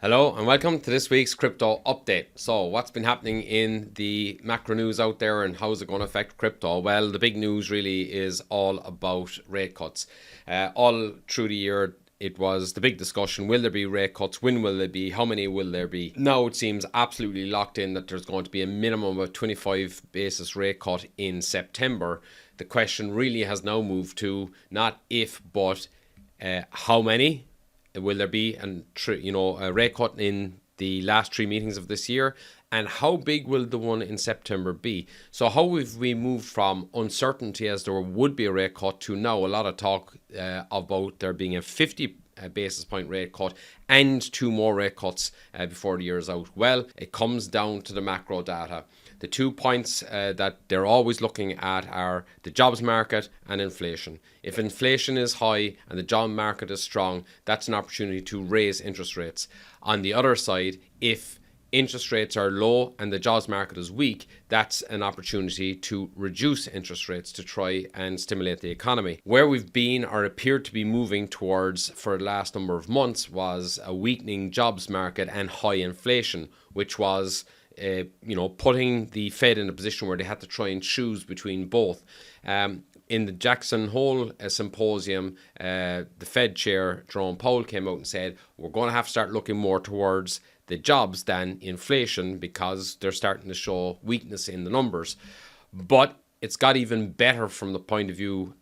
Hello and welcome to this week's crypto update. So what's been happening in the macro news out there and how is it going to affect crypto? Well, the big news really is all about rate cuts. All through the year it was the big discussion, will there be rate cuts? When will there be? How many will there be? Now it seems absolutely locked in that there's going to be a minimum of 25 basis rate cut in September. The question really has now moved to not if but how many will there be, and a rate cut in the last three meetings of this year, and how big will the one in September be? So how have we moved from uncertainty as there would be a rate cut to now a lot of talk about there being a 50 basis point rate cut and two more rate cuts before the year is out? Well, it comes down to the macro data. The 2 points that they're always looking at are the jobs market and inflation. If inflation is high and the job market is strong, that's an opportunity to raise interest rates. On the other side, if interest rates are low and the jobs market is weak, that's an opportunity to reduce interest rates to try and stimulate the economy. Where we've been or appeared to be moving towards for the last number of months was a weakening jobs market and high inflation, which was putting the Fed in a position where they had to try and choose between both. In the Jackson Hole symposium, the Fed chair, Jerome Powell, came out and said, we're going to have to start looking more towards the jobs than inflation because they're starting to show weakness in the numbers. But it's got even better from the point of view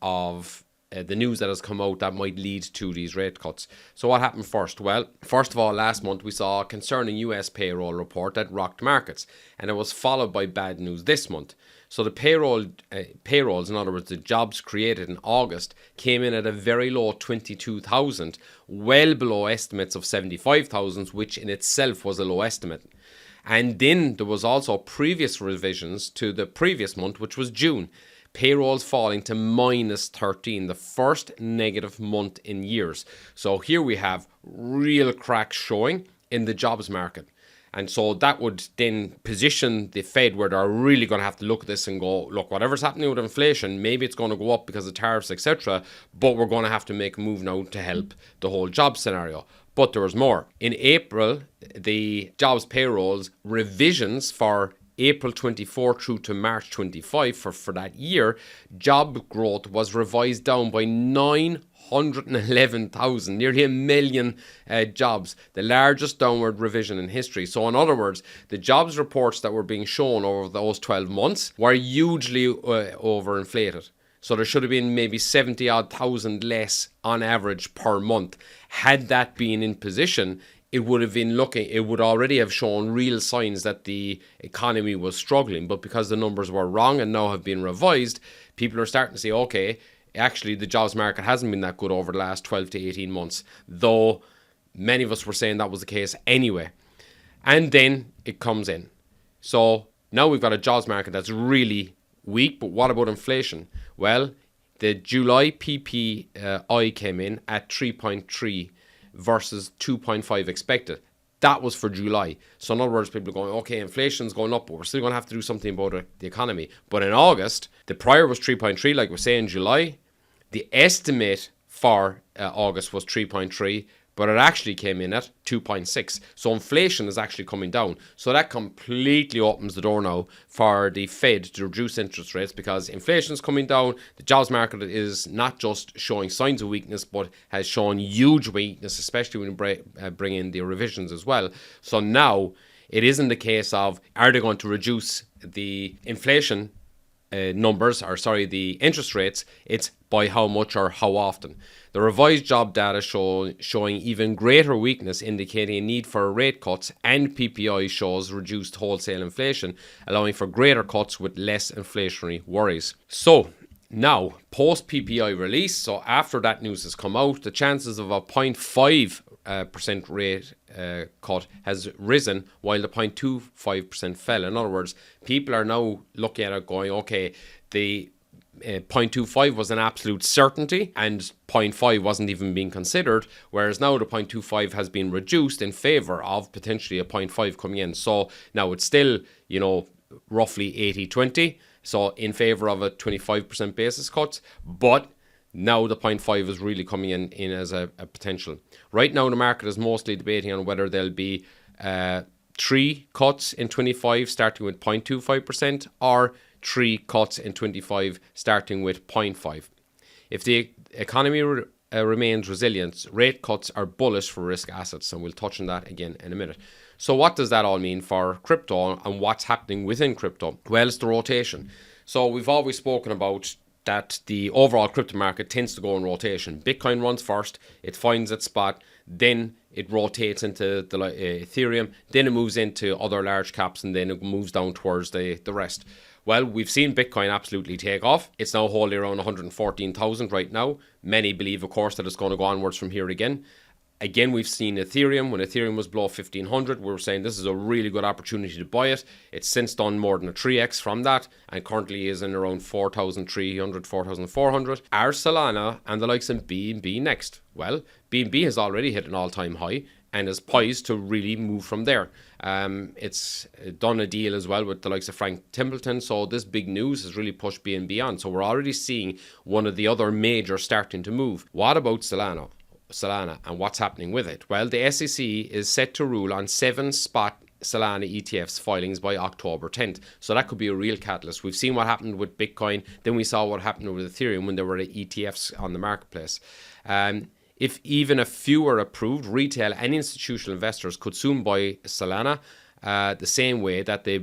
of the news that has come out that might lead to these rate cuts. So what happened first? Well, first of all, last month we saw a concerning US payroll report that rocked markets, and it was followed by bad news this month. So the payrolls, in other words, the jobs created in August, came in at a very low 22,000, well below estimates of 75,000, which in itself was a low estimate. And then there was also previous revisions to the previous month, which was June. Payrolls falling to minus 13, the first negative month in years. So here we have real cracks showing in the jobs market. And so that would then position the Fed where they're really going to have to look at this and go, look, whatever's happening with inflation, maybe it's going to go up because of tariffs, etc. But we're going to have to make a move now to help the whole job scenario. But there was more. In April, the jobs payrolls revisions for April 24 through to March 25 for that year, job growth was revised down by 911,000, nearly a million jobs, the largest downward revision in history. So in other words, the jobs reports that were being shown over those 12 months were hugely overinflated. So there should have been maybe 70,000 less on average per month. Had that been in position, it would already have shown real signs that the economy was struggling. But because the numbers were wrong and now have been revised, people are starting to say, okay, actually the jobs market hasn't been that good over the last 12 to 18 months, though many of us were saying that was the case anyway. And then it comes in. So now we've got a jobs market that's really weak, but what about inflation? Well, the July PPI came in at 3.3 versus 2.5 expected. That was for July. So in other words, people are going, okay, inflation's going up, but we're still going to have to do something about the economy. But in August, the prior was 3.3, like we're saying in July. The estimate for August was 3.3, but it actually came in at 2.6. So inflation is actually coming down. So that completely opens the door now for the Fed to reduce interest rates because inflation is coming down. The jobs market is not just showing signs of weakness, but has shown huge weakness, especially when you bring in the revisions as well. So now it isn't the case of, are they going to reduce the inflation the interest rates? It's by how much or how often. The revised job data showing even greater weakness, indicating a need for rate cuts, and PPI shows reduced wholesale inflation, allowing for greater cuts with less inflationary worries. So now, post PPI release, so after that news has come out, the chances of a 0.5% rate cut has risen while the 0.25% fell. In other words, people are now looking at it going, okay, the 0.25 was an absolute certainty and 0.5 wasn't even being considered, whereas now the 0.25 has been reduced in favour of potentially a 0.5 coming in. So now it's still, roughly 80-20, so in favour of a 25% basis cut, but Now the 0.5 is really coming in as a potential. Right now the market is mostly debating on whether there'll be 3 cuts in 25 starting with 0.25% or 3 cuts in 25 starting with 0.5. If the economy remains resilient, rate cuts are bullish for risk assets, and we'll touch on that again in a minute. So what does that all mean for crypto and what's happening within crypto? Well, it's the rotation. So we've always spoken about that the overall crypto market tends to go in rotation. Bitcoin runs first, it finds its spot, then it rotates into the Ethereum, then it moves into other large caps, and then it moves down towards the rest. Well, we've seen Bitcoin absolutely take off. It's now holding around 114,000 right now. Many believe, of course, that it's going to go onwards from here again. Again, we've seen Ethereum. When Ethereum was below 1,500, we were saying this is a really good opportunity to buy it. It's since done more than a 3x from that, and currently is in around 4,300, 4,400. Are Solana and the likes of BNB next? Well, BNB has already hit an all-time high and is poised to really move from there. It's done a deal as well with the likes of Frank Templeton, so this big news has really pushed BNB on. So we're already seeing one of the other majors starting to move. What about Solana and what's happening with it? Well, the SEC is set to rule on 7 spot Solana ETFs filings by October 10th. So that could be a real catalyst. We've seen what happened with Bitcoin, then we saw what happened with Ethereum when there were ETFs on the marketplace. If even a few are approved, retail and institutional investors could soon buy Solana the same way that they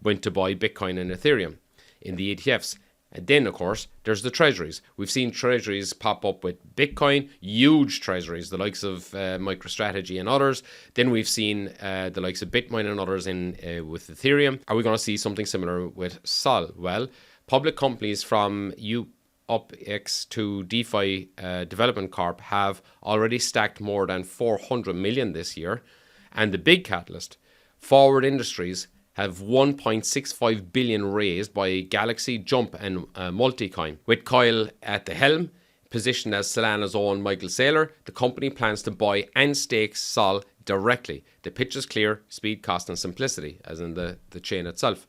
went to buy Bitcoin and Ethereum in the ETFs. And then, of course, there's the treasuries. We've seen treasuries pop up with Bitcoin, huge treasuries, the likes of MicroStrategy and others. Then we've seen the likes of Bitcoin and others with Ethereum. Are we going to see something similar with Sol? Well, public companies from UpX to DeFi Development Corp have already stacked more than 400 million this year. And the big catalyst, Forward Industries, have 1.65 billion raised by Galaxy, Jump and Multicoin. With Kyle at the helm, positioned as Solana's own Michael Saylor, the company plans to buy and stake Sol directly. The pitch is clear: speed, cost and simplicity, as in the chain itself.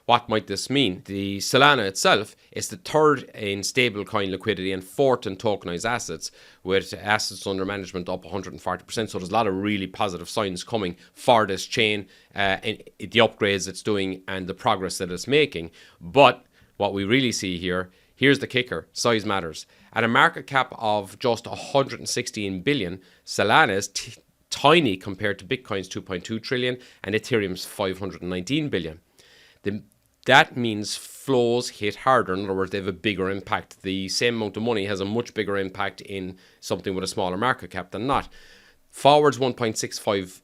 What might this mean? The Solana itself is the third in stablecoin liquidity and fourth in tokenized assets, with assets under management up 140%. So there's a lot of really positive signs coming for this chain, and the upgrades it's doing and the progress that it's making. But what we really see here, here's the kicker: size matters. At a market cap of just 116 billion, Solana is tiny compared to Bitcoin's 2.2 trillion and Ethereum's 519 billion. That means flows hit harder. In other words, they have a bigger impact. The same amount of money has a much bigger impact in something with a smaller market cap than not. Forward's 1.65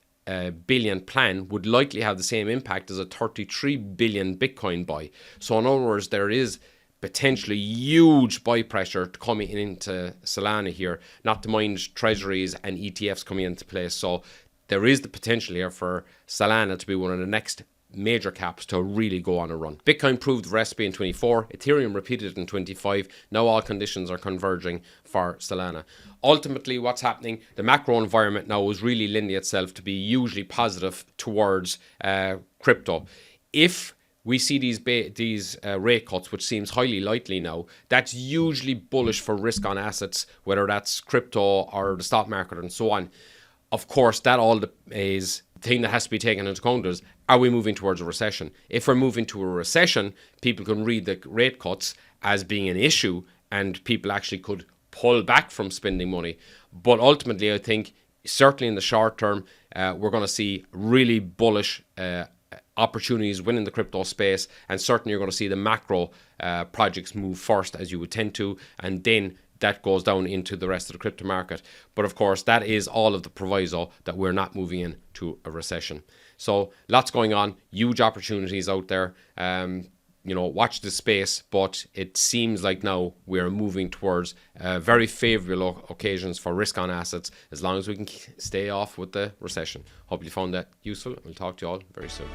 billion plan would likely have the same impact as a 33 billion Bitcoin buy. So in other words, there is potentially huge buy pressure coming into Solana here, not to mind treasuries and ETFs coming into place. So there is the potential here for Solana to be one of the next major caps to really go on a run. Bitcoin proved the recipe in 24, Ethereum repeated it in 25. Now all conditions are converging for Solana. Ultimately, what's happening, the macro environment now is really lending itself to be hugely positive towards crypto. If we see these rate cuts, which seems highly likely now, that's hugely bullish for risk on assets, whether that's crypto or the stock market and so on. Of course, that all is the thing that has to be taken into account is, are we moving towards a recession? If we're moving to a recession, people can read the rate cuts as being an issue and people actually could pull back from spending money. But ultimately, I think certainly in the short term, we're going to see really bullish opportunities within the crypto space, and certainly you're going to see the macro projects move first, as you would tend to, and then that goes down into the rest of the crypto market. But of course, that is all of the proviso that we're not moving into a recession. So lots going on, huge opportunities out there. Watch the space, but it seems like now we're moving towards very favorable occasions for risk on assets, as long as we can stay off with the recession. Hope you found that useful. We'll talk to you all very soon.